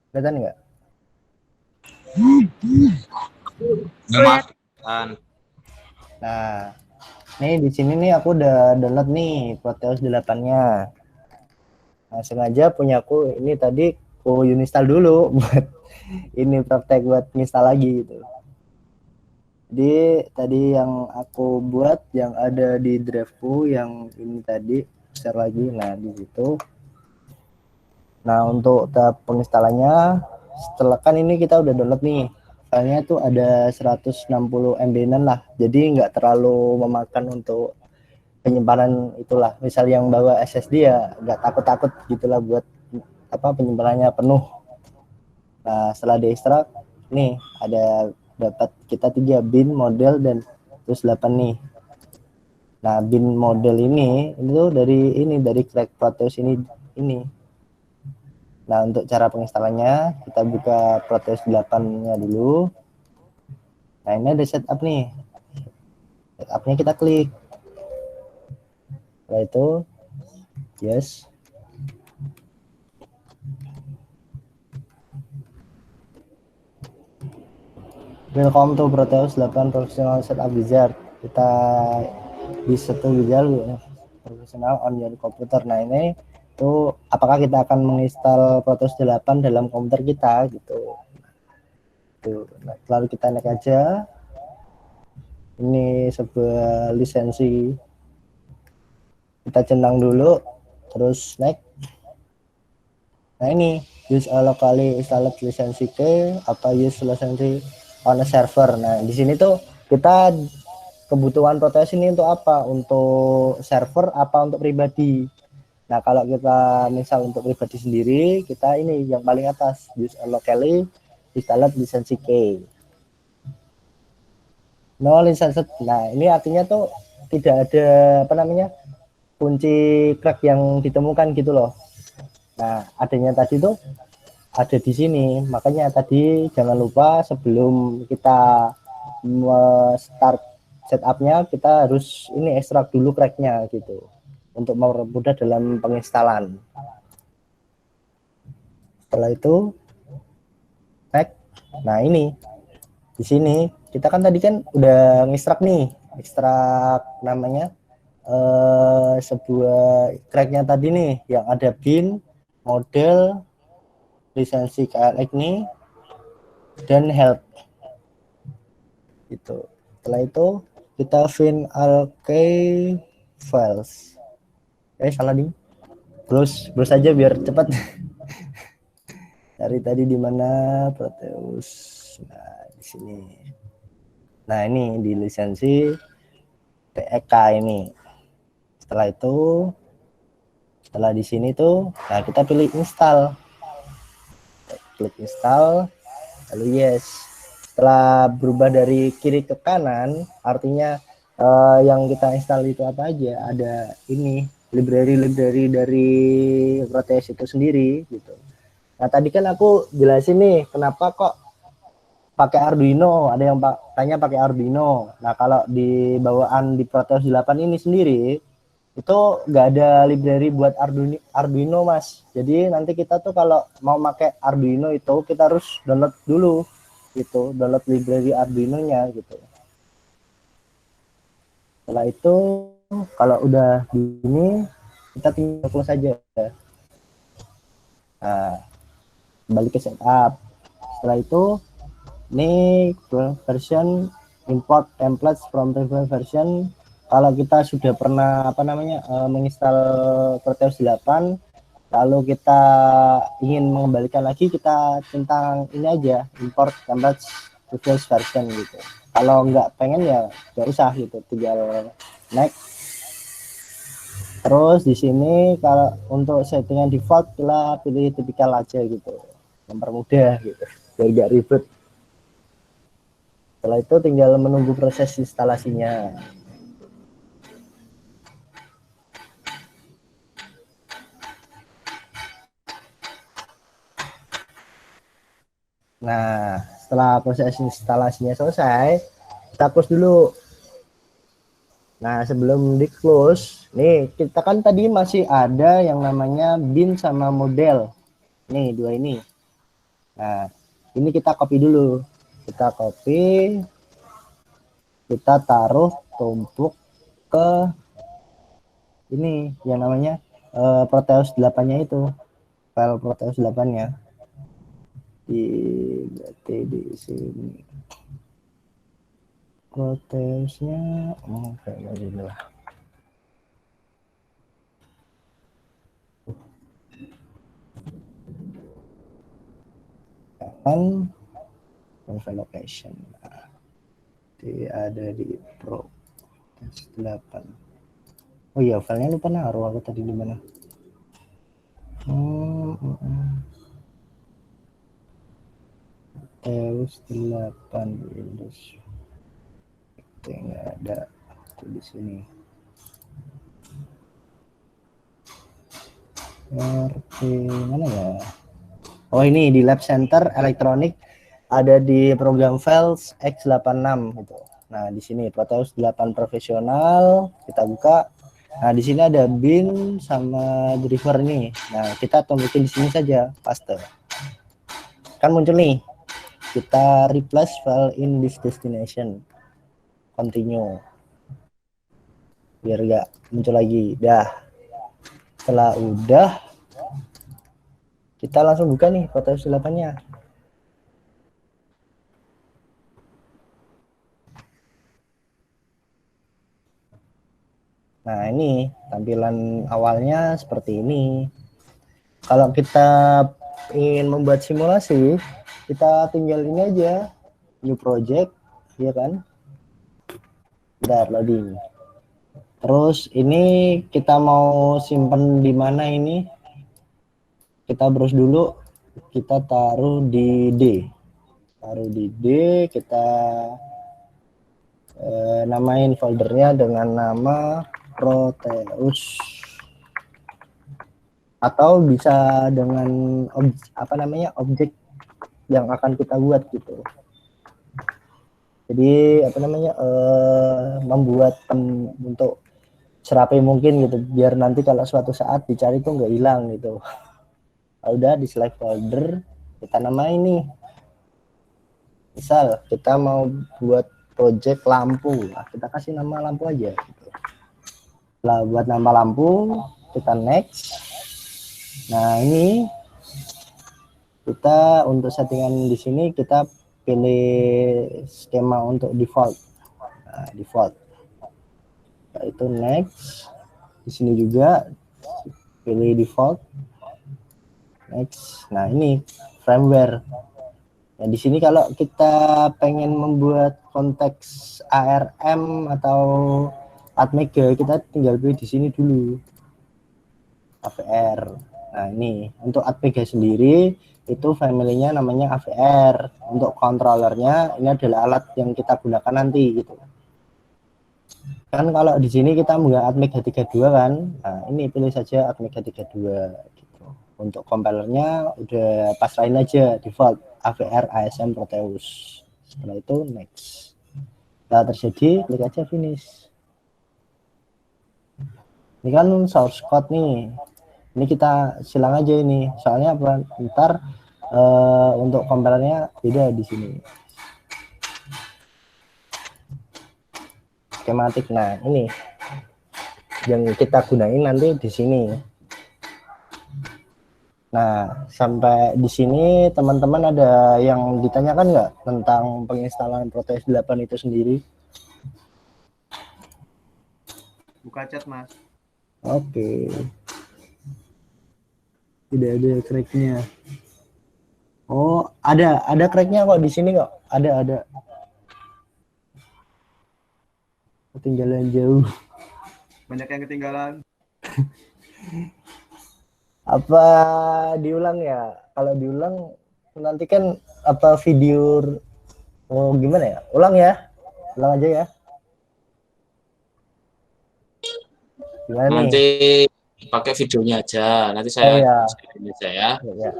Kelihatan nggak? Kelihatan. Nah, nih di sini nih aku udah download nih Proteus 8-nya. Nah, sengaja punya aku ini tadi aku uninstall dulu buat ini praktek buat install lagi gitu. Jadi tadi yang aku buat yang ada di driveku yang ini tadi share lagi. Nah, di situ. Nah, untuk tahap penginstalannya setelah kan ini kita udah download nih. Filenya tuh ada 160 MB-an lah. Jadi nggak terlalu memakan untuk penyimpanan itulah. Misal yang bawa SSD ya nggak takut-takut gitulah buat apa penyimpanannya penuh. Nah, setelah diekstrak nih ada dapat kita 3 bin model dan terus 8 nih. Nah, bin model ini itu dari crack Proteus ini. Nah, untuk cara penginstalannya kita buka Proteus 8-nya dulu. Nah, ini ada setup nih. Setupnya kita klik. Setelah itu yes. Welcome to Proteus 8 Professional Setup Wizard. Kita di satu wizard profesional on your computer. Nah, ini tuh apakah kita akan menginstal Proteus 8 dalam komputer kita gitu. Tuh, nah, lalu kita naik aja. Ini sebuah lisensi. Kita centang dulu, terus next. Nah, ini use a locally installed lisensi ke apa use lisensi on a server. Nah, di sini tuh kita kebutuhan Proteus ini untuk apa? Untuk server apa untuk pribadi? Nah, kalau kita misal untuk pribadi sendiri, kita ini yang paling atas use a locally installed lisensi ke. No license. Nah, ini artinya tuh tidak ada apa namanya kunci crack yang ditemukan gitu loh. Nah, adanya tadi tuh ada di sini. Makanya tadi jangan lupa sebelum kita start setupnya kita harus ini ekstrak dulu cracknya gitu untuk mempermudah dalam penginstalan. Setelah itu next. Nah, ini di sini kita kan tadi kan udah ngekstrak nih, ekstrak namanya sebuah cracknya tadi nih yang ada bin, model, lisensi KLX nih dan help itu. Setelah itu kita fin alk files. Salah nih. Browse aja biar cepat. Cari tadi di mana Proteus. Nah, di sini. Nah, ini di lisensi TEK ini. Setelah di sini tuh, nah kita pilih install. Klik install, lalu yes. Setelah berubah dari kiri ke kanan, artinya yang kita install itu apa aja? Ada ini library dari Proteus itu sendiri gitu. Nah, tadi kan aku jelasin nih kenapa kok pakai Arduino, ada yang tanya pakai Arduino. Nah, kalau di bawaan di Proteus 8 ini sendiri itu nggak ada library buat Arduino Mas. Jadi nanti kita tuh kalau mau pakai Arduino itu kita harus download dulu gitu, download library Arduino-nya gitu. Setelah itu kalau udah gini kita tinggal close saja. Nah, kembali ke setup. Setelah itu ini version import templates from previous version. Kalau kita sudah pernah apa namanya menginstal Proteus 8 lalu kita ingin mengembalikan lagi, kita tentang ini aja import templates previous version gitu. Kalau nggak pengen ya nggak usah gitu, tinggal next. Terus di sini kalau untuk settingan default kita pilih tipikal aja gitu, mempermudah gitu biar nggak ribet. Setelah itu tinggal menunggu proses instalasinya. Nah, setelah proses instalasinya selesai, kita close dulu. Nah, sebelum di close, nih kita kan tadi masih ada yang namanya bin sama model. Nih, dua ini. Nah, ini kita copy dulu. Kita copy, kita taruh tumpuk ke ini yang namanya Proteus 8-nya itu. File Proteus 8-nya. Berarti di sini. Proteusnya kayak gini lah. Kan file location. Nah, ada di Proteus 8. Oh iya, filenya lupa naruh aku tadi di mana. Proteus 8 Windows. Itu nggak ada di sini. RP mana ya? Oh ini di Lab Center Elektronik ada di program files X86 gitu. Nah di sini Proteus 8 profesional kita buka. Nah di sini ada bin sama driver ini. Nah kita tumpukin di sini saja paste. Kan muncul nih. Kita replace file in this destination. Continue. Biar nggak muncul lagi. Dah. Setelah udah kita langsung buka nih Proteus 8-nya. Nah ini tampilan awalnya seperti ini. Kalau kita ingin membuat simulasi, kita tinggal ini aja, new project, ya kan? Bentar, loading. Terus ini kita mau simpen di mana ini? Kita browse dulu, kita taruh di D. Taruh di D, kita namain foldernya dengan nama Proteus. Atau bisa dengan objek yang akan kita buat gitu. Jadi membuat untuk serapi mungkin gitu, biar nanti kalau suatu saat dicari tuh nggak hilang gitu. Udah di select folder, kita namain nih. Misal kita mau buat project lampu, nah, kita kasih nama lampu aja. Gitu. Setelah buat nama lampu, kita next. Nah ini kita untuk settingan di sini kita pilih skema untuk default. Nah, default. Nah, itu next. Di sini juga pilih default. Next. Nah ini firmware. Nah di sini kalau kita pengen membuat konteks ARM atau Atmega, kita tinggal pilih di sini dulu. AVR. Nah ini untuk Atmega sendiri itu family-nya namanya AVR. Untuk controllernya ini adalah alat yang kita gunakan nanti gitu. Kan kalau di sini kita nggak Atmega 32 kan. Nah ini pilih saja Atmega 32 gitu. Untuk compilernya udah pasrahin aja default AVR ASM Proteus. Setelah itu next. Setelah terjadi klik aja finish. Ini kan source code nih. Ini kita silang aja ini. Soalnya apa? Ntar untuk compilernya beda di sini. Skematik. Nah ini yang kita gunain nanti di sini. Nah, sampai di sini teman-teman ada yang ditanyakan nggak tentang penginstalan Proteus 8 itu sendiri? Buka chat, Mas. Oke. Tidak ada cracknya. Oh, ada cracknya kok di sini kok. Ada. Ketinggalan jauh. Banyak yang ketinggalan. Apa diulang ya? Kalau diulang nanti kan apa video gimana ya? Ulang aja ya. Gimana nanti nih? pakai videonya aja. Nanti saya share aja ya. Ya.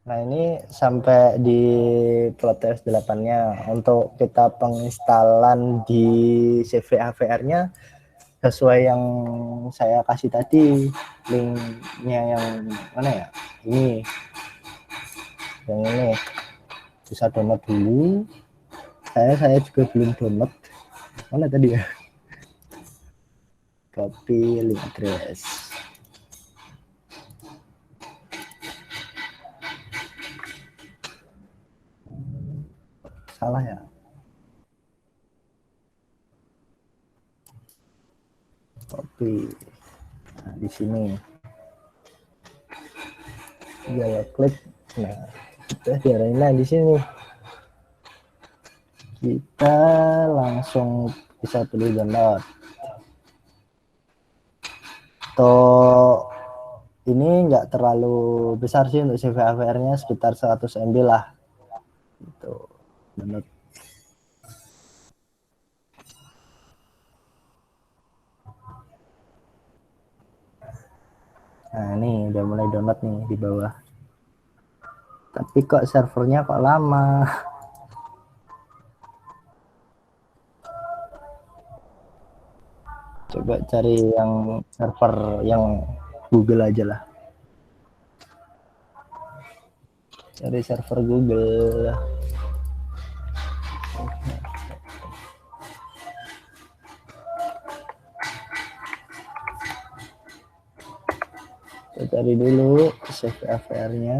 Nah ini sampai di Proteus 8-nya. Untuk kita penginstalan di CV AVR-nya sesuai yang saya kasih tadi, linknya yang mana ya, ini yang ini bisa download dulu. Saya juga belum download, mana tadi ya, copy link address. Salah ya, copy. Nah, di sini ya klik, nah kita diarahin di sini, kita langsung bisa pilih download. Toh ini nggak terlalu besar sih untuk CVAVR-nya, sekitar 100 MB lah gitu download. Nah ini udah mulai download nih di bawah, tapi kok servernya kok lama. Coba cari yang server yang Google aja lah, cari server Google. Kita cari dulu CVAVR-nya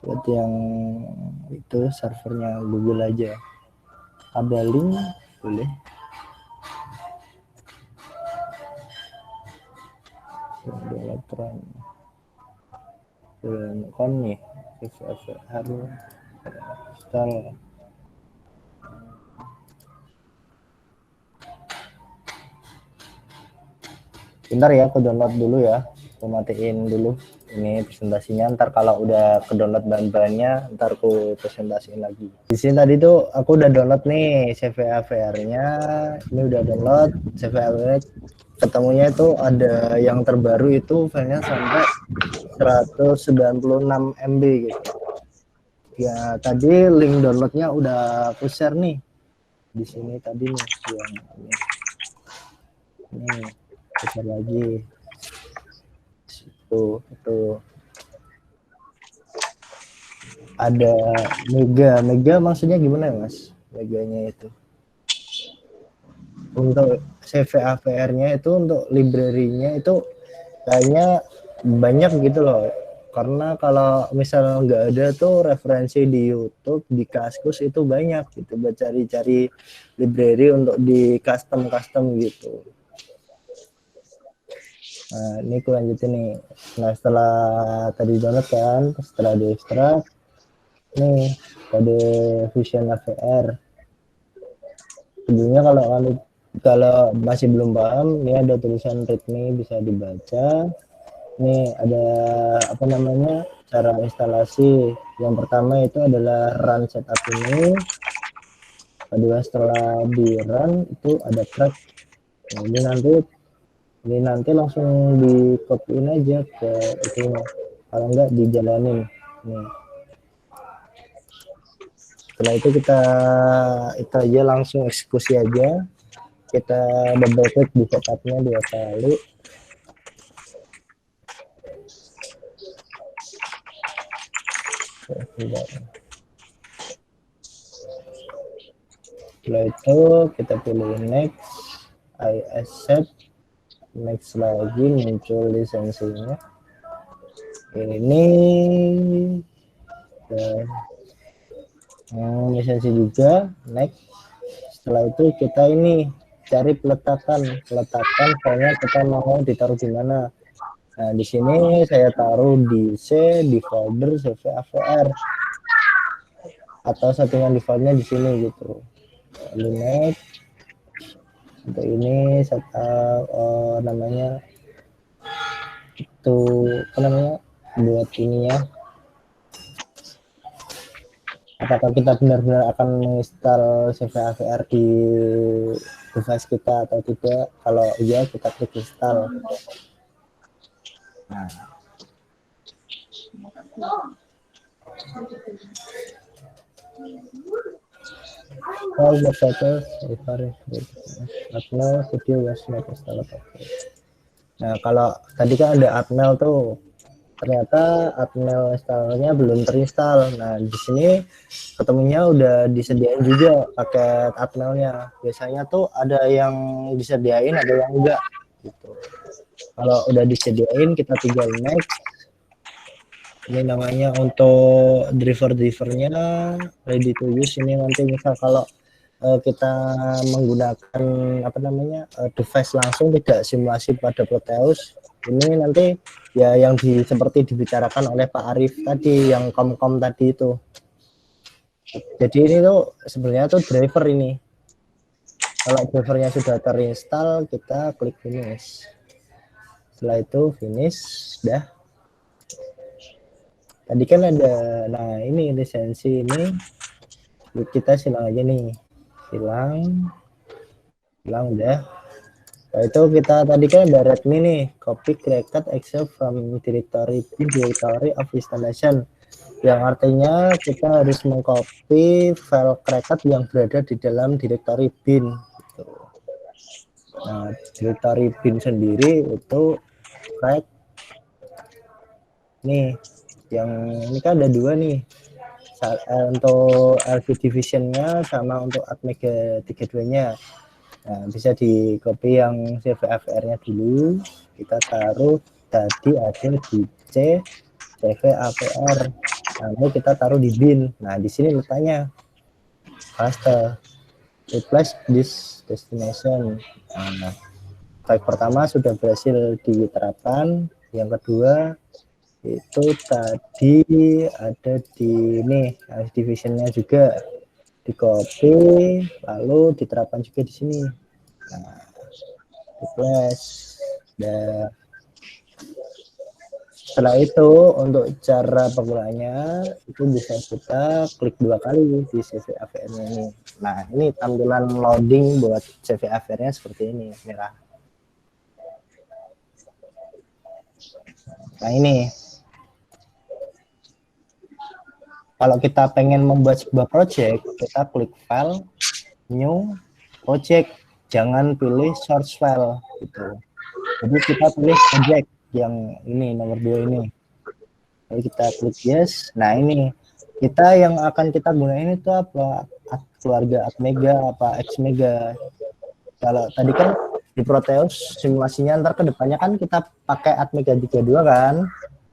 buat yang itu, servernya Google aja. Ada link boleh. Elektron kon nih CVAVR install. Bentar ya, aku download dulu ya. Aku matiin dulu ini presentasinya. Ntar kalau udah ke download bahan-bahannya, ntar aku presentasiin lagi. Di sini tadi tuh aku udah download nih CVAVR-nya. Ini udah download CVAVR. Ketemunya itu ada yang terbaru itu filenya sampai 196 MB gitu. Ya tadi link downloadnya udah aku share nih di sini tadi nih, yang ini share lagi. Itu ada mega maksudnya gimana ya mas, meganya itu untuk CVAVR-nya itu, untuk library-nya itu kayaknya banyak gitu loh, karena kalau misalnya nggak ada tuh referensi di YouTube, di Kaskus itu banyak gitu buat cari-cari library untuk di custom gitu. Nah ini aku lanjutin nih. Nah setelah tadi download kan, setelah di ekstrak nih kode Fusion AVR. Sebelumnya kalau masih belum paham, ini ada tulisan readme bisa dibaca. Ini ada apa namanya, cara instalasi. Yang pertama itu adalah run setup ini. Kedua setelah di run itu ada track. Nah, ini nanti langsung di copyin aja ke itu, kalau enggak dijalanin nih. Setelah itu kita aja langsung eksekusi aja, kita double klik di setupnya 2 kali. Setelah itu kita pilih next, I accept, next lagi, muncul lisensinya ini, lisensi juga, next. Setelah itu kita ini cari peletakan filenya kita mau ditaruh di mana. Nah di sini saya taruh di C, di folder CVAVR, atau settingan defaultnya di sini gitu. Lalu next. Untuk ini namanya itu apa namanya, buat ini ya, apakah kita benar-benar akan menginstal CVAVR di device kita atau tidak. Kalau iya kita klik install. Nah, All the photos refer Atmel video was not installed. Nah, kalau tadi kan ada Atmel tuh, ternyata Atmel installnya belum terinstall. Nah, di sini ketemunya udah disediain juga paket Atmelnya. Biasanya tuh ada yang disediain, ada yang enggak gitu. Kalau udah disediain kita tinggal next. Ini namanya untuk drivernya ready to use. Ini nanti misal kalau kita menggunakan apa namanya device langsung, tidak simulasi pada Proteus, ini nanti ya yang seperti dibicarakan oleh Pak Arif tadi, yang kom tadi itu. Jadi ini tuh sebenarnya tuh driver ini. Kalau drivernya sudah terinstall, kita klik finish. Setelah itu finish, dah. Tadi kan ada, nah ini lisensi ini kita silang aja nih, silang udah. Nah, itu kita tadi kan ada Redmi nih, copy created except from directory of installation, yang artinya kita harus mengcopy file created yang berada di dalam directory bin. Gitu. Nah, directory bin sendiri itu crack nih, yang ini kan ada dua nih, untuk LV divisionnya sama untuk Atmega 32-nya. Nah, bisa di copy yang CVAVR-nya dulu, kita taruh tadi ada di C CVAVR, lalu kita taruh di bin. Nah, di sini letaknya paste replace this destination. Nah, file pertama sudah berhasil diterapkan, yang kedua itu tadi ada di ini divisionnya juga di copy lalu diterapkan juga di sini. Nah, replace. Dan setelah itu untuk cara penggunaannya itu bisa kita klik 2 kali di CVAVR-nya ini. Nah, ini tampilan loading buat CVAVR-nya seperti ini, merah. Nah, ini kalau kita pengen membuat sebuah project, kita klik file, new project, jangan pilih source file gitu. Jadi kita pilih project yang ini nomor 2 ini. Lalu kita klik yes. Nah, ini kita yang akan kita gunain itu apa? Keluarga Atmega apa Xmega. Kalau tadi kan di Proteus simulasinya ntar ke depannya kan kita pakai Atmega 32 kan.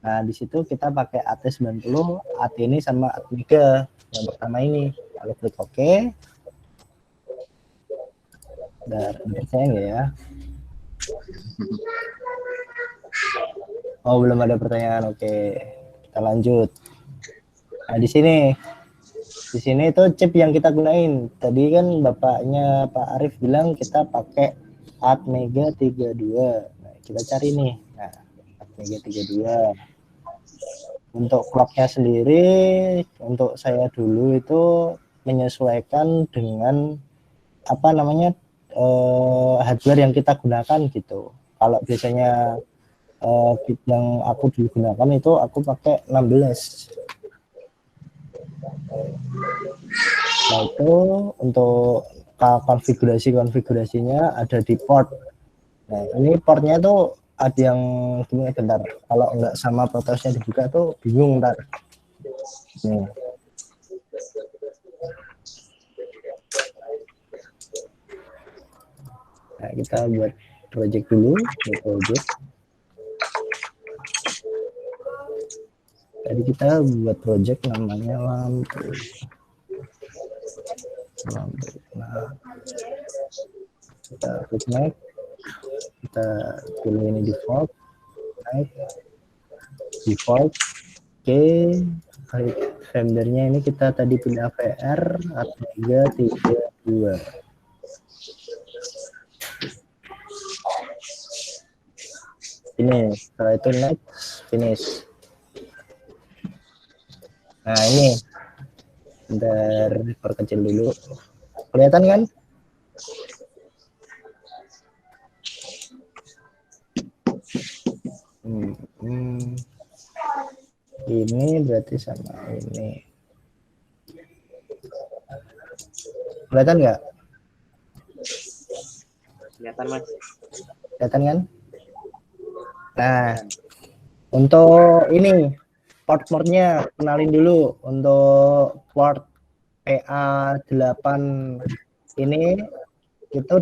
Nah, di situ kita pakai AT90, AT ini sama Atmega yang pertama ini. Lalu klik OK. Dan percaya nggak ya? Oh, belum ada pertanyaan. Oke, kita lanjut. Nah, di sini itu chip yang kita gunain. Tadi kan bapaknya Pak Arif bilang kita pakai Atmega 32. Nah, kita cari nih. Nah, Atmega 32. Untuk clocknya sendiri, untuk saya dulu itu menyesuaikan dengan apa namanya hardware yang kita gunakan gitu. Kalau biasanya yang aku dulu gunakan itu aku pakai 16. Nah, itu untuk konfigurasinya ada di port. Nah, ini portnya tuh ada yang gini, bentar. Kalau nggak sama Proteusnya dibuka tuh bingung ntar. Nih. Nah, kita buat project dulu, project. Tadi kita buat project namanya lampu. Nah, kita klik next, kita pilih ini default, naik default. Oke, vendornya ini kita tadi pilih AVR Atmega 32. Ini setelah itu next, finish. Nah, ini bentar perkecil dulu, kelihatan kan? Ini berarti sama ini. Kelihatan nggak? Kelihatan Mas. Kelihatan kan? Nah, untuk ini port-portnya kenalin dulu. Untuk port PA8 ini itu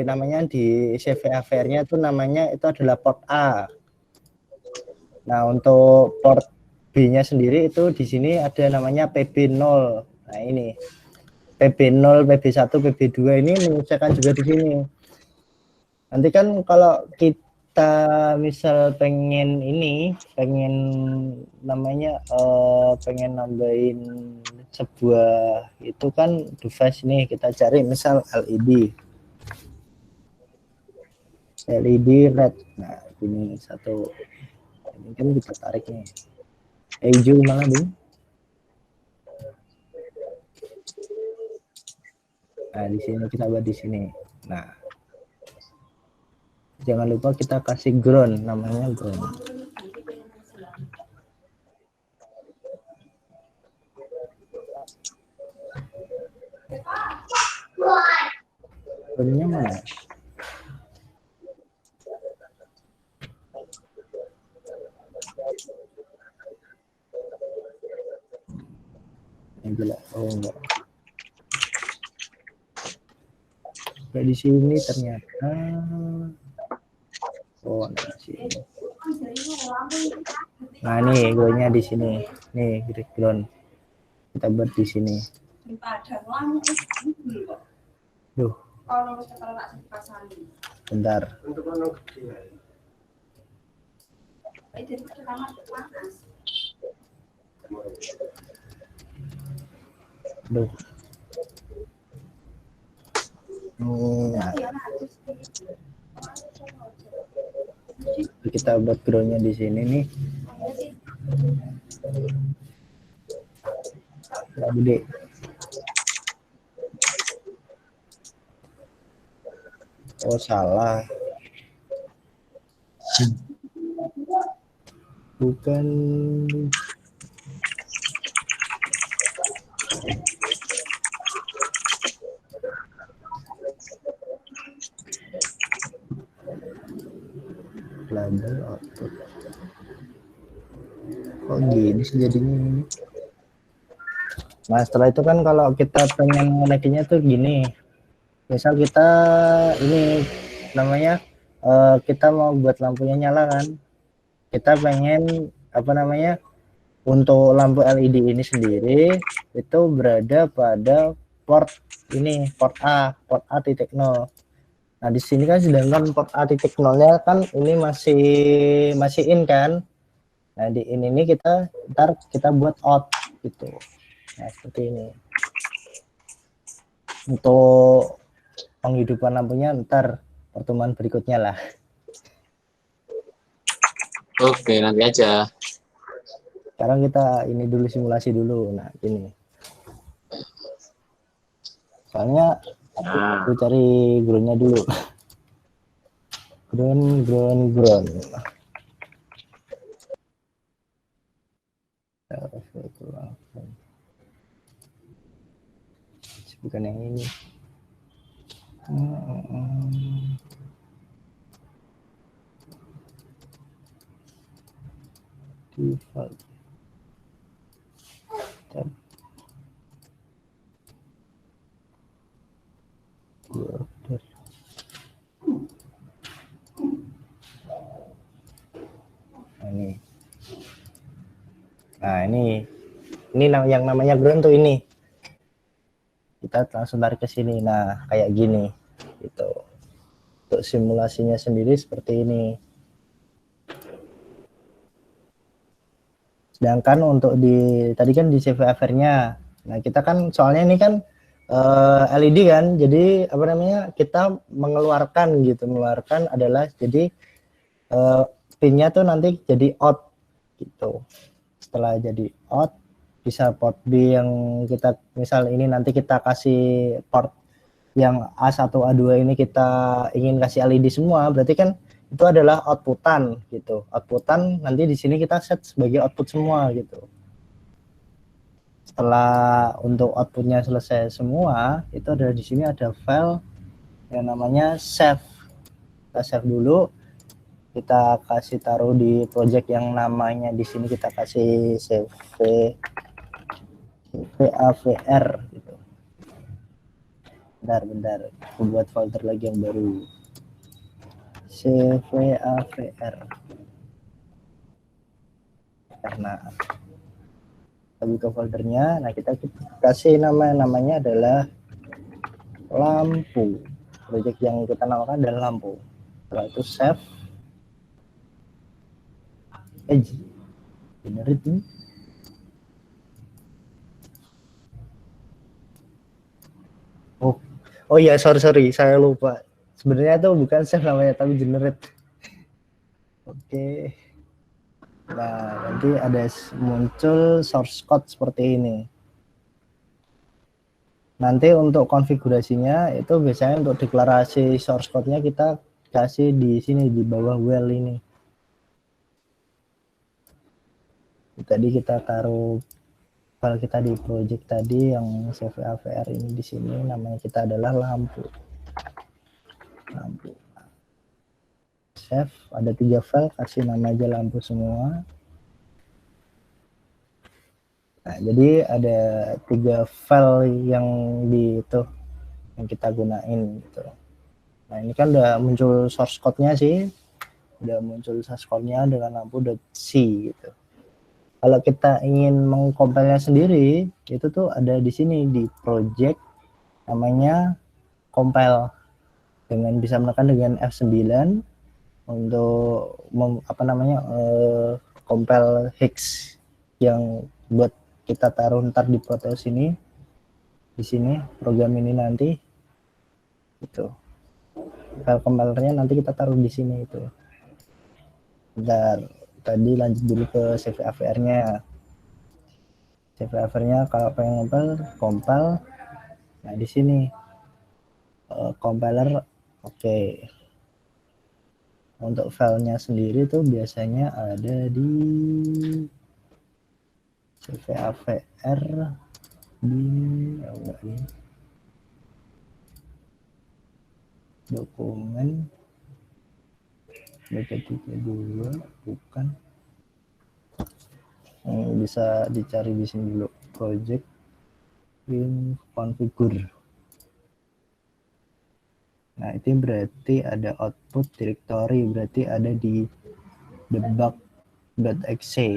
namanya di CVA-nya itu namanya itu adalah port A. Nah, untuk port B-nya sendiri itu di sini ada namanya PB0. Nah, ini PB0, PB1, PB2 ini menyesuaikan juga di sini. Nanti kan kalau kita misal pengen namanya pengen nambahin sebuah itu kan device nih, kita cari misal LED red. Nah, ini satu. Ini kan kita tarik nih. Hijau mana dulu? Nah, di sini kita buat di sini. Nah, jangan lupa kita kasih ground, namanya ground. Groundnya mana? Oh enggak. Kayak di sini ternyata. Oh, nah, sini. Nah, nih groundnya di sini. Nih, ground. Kita buat di sini. Duh. Bentar. Duh. Nah. Kita buat groundnya di sini nih. Gede. Oh, salah. Bukan. Label output. Kok gini sih jadinya ini? Nah, setelah itu kan kalau kita pengen naikinnya tuh gini. Misal kita ini namanya kita mau buat lampunya nyala kan. Kita pengen apa namanya? Untuk lampu LED ini sendiri itu berada pada port ini, port A titik 0. Nah, di sini kan sedangkan port A titik 0-nya kan ini masih in kan. Nah, di ini kita ntar kita buat out gitu. Nah, seperti ini. Untuk penghidupan lampunya ntar pertemuan berikutnya lah. Oke, nanti aja. Sekarang kita ini dulu simulasi dulu. Nah, ini. Soalnya aku cari groundnya dulu. Ground. Bukan yang ini. Default. Tab. Nah, ini yang namanya ground tuh ini. Kita langsung tarik ke sini. Nah, kayak gini gitu. Untuk simulasinya sendiri seperti ini. Sedangkan untuk tadi kan di CVA-nya. Nah, kita kan soalnya ini kan LED kan. Jadi apa namanya? Kita mengeluarkan adalah jadi pinnya tuh nanti jadi out gitu. Setelah jadi out bisa port B yang kita misal ini nanti kita kasih port yang A1 A2 ini kita ingin kasih LED semua, berarti kan itu adalah outputan gitu. Outputan nanti di sini kita set sebagai output semua gitu. setelah untuk outputnya selesai semua, itu ada di sini ada file yang namanya save. Kita save dulu, kita kasih taruh di project yang namanya di sini kita kasih CVAVR gitu. Bentar, aku buat folder lagi yang baru. CVAVR. Karena kita buka foldernya, nah kita kasih namanya adalah lampu. Project yang kita namakan adalah lampu. Setelah itu save. Generate ini. Oh iya, sorry, saya lupa. Sebenarnya itu bukan save namanya, tapi generate. Oke. Nah, nanti ada muncul source code seperti ini. Nanti untuk konfigurasinya itu biasanya untuk deklarasi source code-nya kita kasih di sini di bawah well ini. Tadi kita taruh file kita di project tadi yang CVAVR ini di sini, namanya kita adalah lampu. Save, ada 3 file, kasih nama aja lampu semua. Nah, jadi ada 3 file yang yang kita gunain gitu. Nah, ini kan udah muncul source code-nya sih. Udah muncul source code-nya dengan lampu.c gitu. Kalau kita ingin mengcompile-nya sendiri, itu tuh ada di sini di project namanya compile. Dengan bisa menekan dengan F9 untuk compile hex yang buat kita taruh ntar di Proteus ini. Di sini program ini nanti itu. File compilernya nanti kita taruh di sini itu. Bentar. Tadi lanjut dulu ke CVAVR-nya. CVAVR-nya kalau pengen compile, nah di sini compiler, oke. Untuk filenya sendiri tuh biasanya ada di CVAVR di dokumen BK32 bukan. Bisa dicari di sini dulu, project in configure. Nah, itu berarti ada output directory, berarti ada di debug.exe.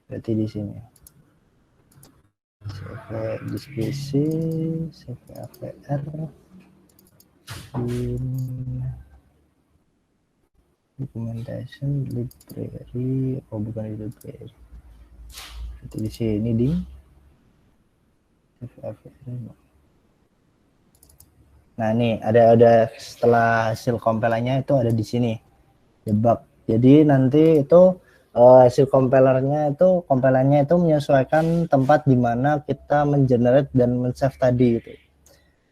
Berarti di sini. CVAVR documentation library, bukan library. Berarti di sini di CVAVR. Nah, ini ada setelah hasil compile-nya itu ada di sini debug. Jadi nanti itu hasil compilernya itu menyesuaikan tempat di mana kita mengenerate dan men-save tadi gitu.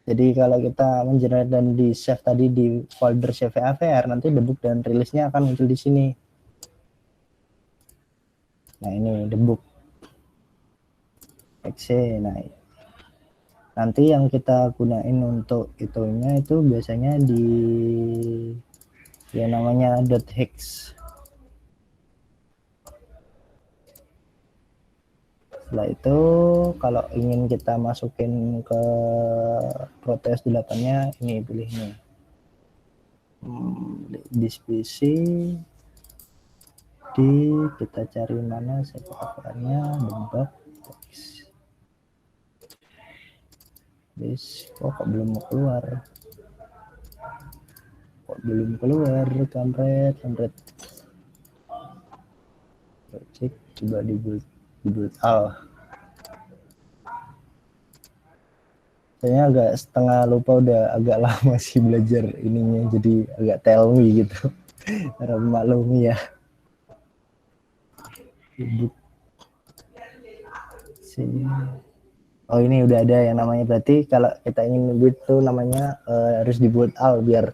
Jadi kalau kita mengenerate dan di save tadi di folder CVAVR, nanti debug dan rilisnya akan muncul di sini. Nah, ini debug exe. Nah, nanti yang kita gunain untuk itunya itu biasanya di yang namanya .hex. Setelah itu kalau ingin kita masukin ke Proteus 8-nya, ini pilih nih. Di PC kita cari mana CVAVR-nya, debug text. Kok belum mau keluar? Kampret. Cek coba di build Saya agak setengah lupa, udah agak lama sih belajar ininya, jadi agak tell me gitu. Harap maklumi ya. Oh, ini udah ada yang namanya, berarti kalau kita ingin build tuh namanya harus dibuat biar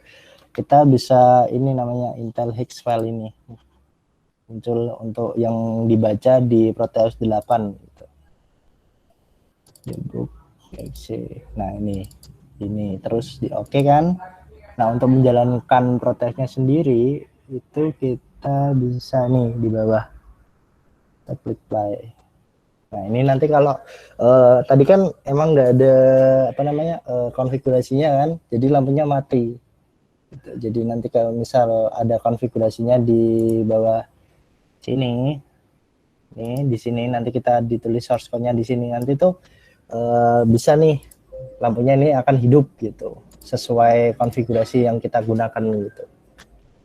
kita bisa ini namanya Intel Hex file ini. muncul untuk yang dibaca di Proteus 8 gitu. Debug exe. Nah ini terus di oke kan. Nah untuk menjalankan Proteusnya sendiri itu kita bisa nih di bawah kita klik play. Nah ini nanti kalau tadi kan emang nggak ada apa namanya konfigurasinya kan, jadi lampunya mati. Gitu. Jadi nanti kalau misal ada konfigurasinya di bawah sini, nih di sini nanti kita ditulis source code-nya di sini, nanti tuh bisa nih lampunya ini akan hidup gitu sesuai konfigurasi yang kita gunakan gitu.